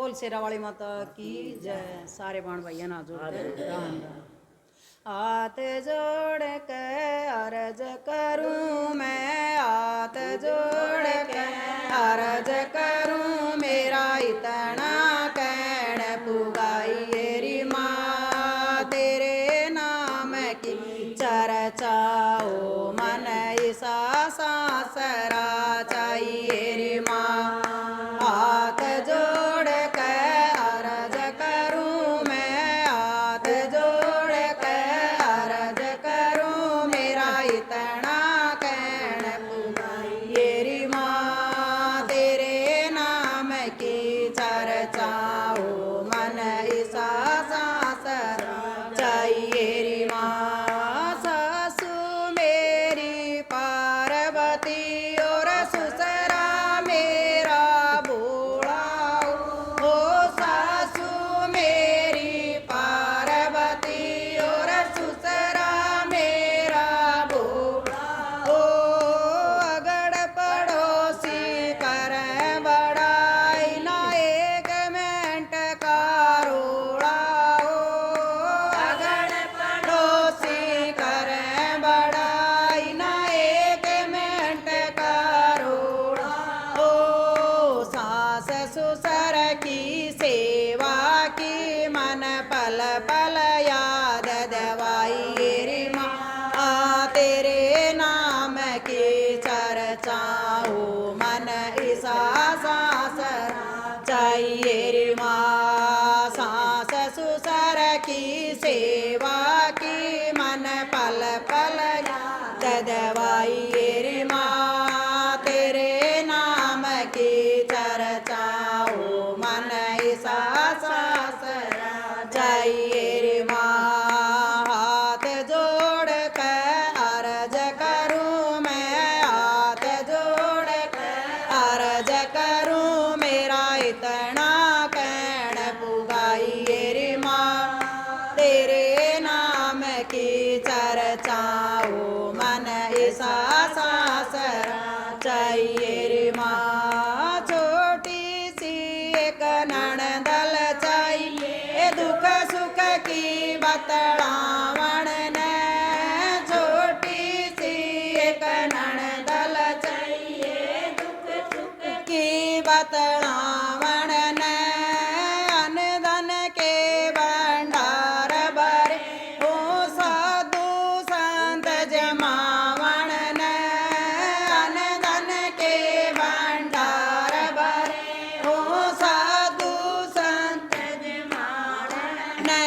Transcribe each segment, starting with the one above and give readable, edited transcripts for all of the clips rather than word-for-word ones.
बोल शेरा वाली माता की जय। सारे बाण भैया ना जोड़ते राम राम। हाथ जोड़ के अर्ज करूं मैं, हाथ जोड़ के अर्ज करूं, मेरा इतना कहण पुगाई री माँ, तेरे नाम की चर्चा हो मन ईसा सासरा चाहिए री माँ। हाथ जोड़ के अर्ज करूं मैं, हाथ जोड़ के अर्ज करूं, मेरा इतना कहण पुगाई री माँ, तेरे नाम की चर्चा हो मन ईसा सासरा चाहिए री माँ। सासू मेरी पार्वती और ससुरा मेरा भोला हो, सासू मेरी पार्वती और ससुरा मेरा भोला हो। अगड़ पड़ोसी करें बड़ाई ना एक मिनट का रोड़ा हो, अगड़ पड़ोसी करें बड़ाई ना एक मिनट का रोड़ा हो। सास ससुर की सेवा की मन पल पल याद दवाई री माँ, तेरे नाम की चर्चा हो मन ईसा सासरा चाहिए री माँ। सास ससुर की सेवा की मन पल पल याद दवाई री माँ, तेरे नाम की चर्चा हो मन ईसा सासरा चाहिए री माँ। हाथ जोड़ के अर्ज करूं मैं, हाथ जोड़ के अर्ज करूं, मेरा इतना कहण पुगाई री माँ, तेरे नाम की चर्चा हो मन ईसा सासरा चाहिए री माँ। छोटी सी एक नणदल चाहिए दुख सुख की बतलावण ने, छोटी सी एक नणदल चाहिए दुख सुख की बतलावण ने। अनधन के भंडार भरे हो साधु संत जमावण ने, अनधन के भंडार भरे हो साधु संत जमावण ने।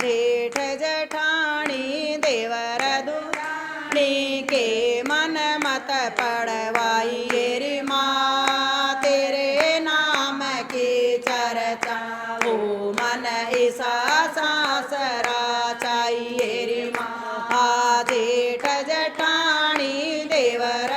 जेठ जेठानी देवर दुरानी के मन मत पड़वाई री माँ, तेरे नाम की चर्चा हो मन ईसा सासरा चाहिए री माँ। जेठ जेठानी देवर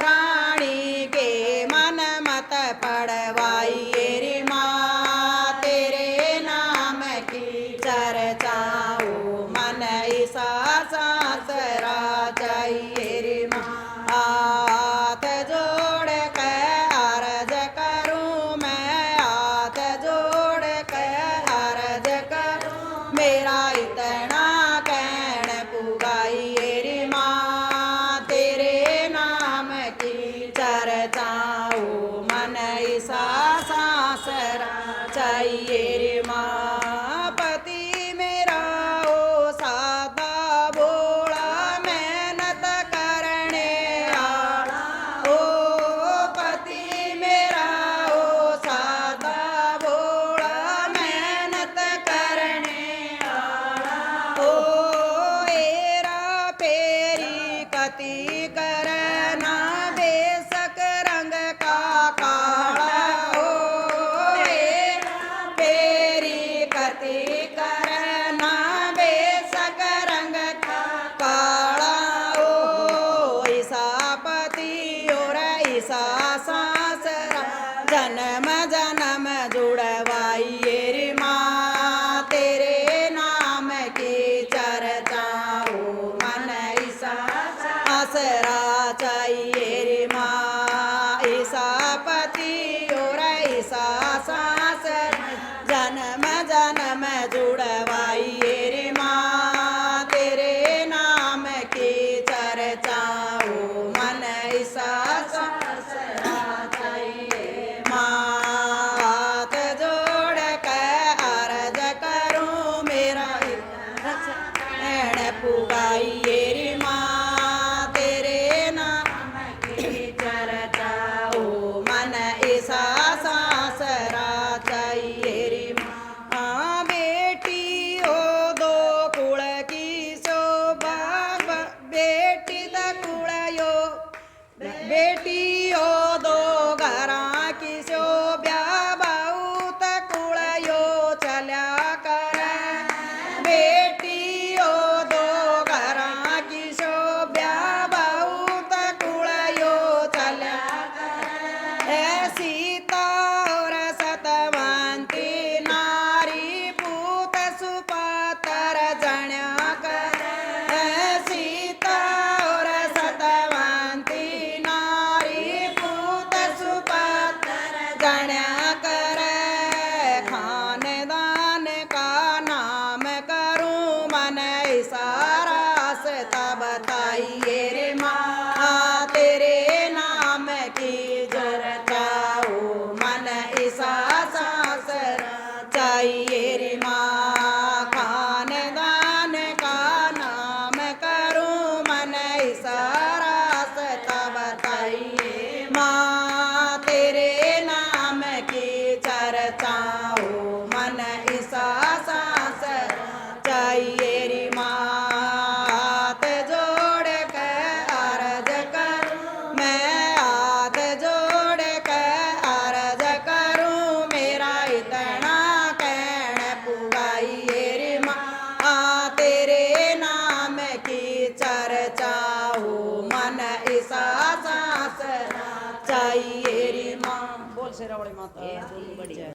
रानी के मन मत पड़वाई री माँ, तेरे नाम की चर्चा हो मन ईसा सासरा चाहिए री माँ। हाथ जोड़ के अर्ज करूं मैं, हाथ जोड़ के अर्ज करूं, मेरा इतना कहण पुगाई री माँ, तेरे नाम की चर्चा हो मन ईसा सासरा चाहिए री माँ। पति मेरा ओ सादा भोला मेहनत करने आला हो, पति मेरा ओ सादा भोला मेहनत करने आला हो। एरा पेरी कति करना बेसक रंग का काला हो, एरा पेरी कति करना बेसक रंग का काला हो। ईसा पति और ईसा सासरा जन्म जन्म जुड़वाई री माँ, तेरे नाम की चर्चा हो मन ईसा सासरा चाहिए री माँ। ईसा पति और ईसा सासरा चाहिए रे माँ खानदान का नाम करूं मन इशारा से तब बताइए माँ तेरे नाम की चर्चा हो मन ईसा सांस चाहिए रे माँ हाथ जोड़ के अर्ज करूं मैं हाथ जोड़ के अर्ज करूं मेरा इतना कहण पुगाइए रे माँ तेरे नाम की चर्चा हो मन ईसा सांस चाहिए रे माँ बोल शेरावाली माता की जय।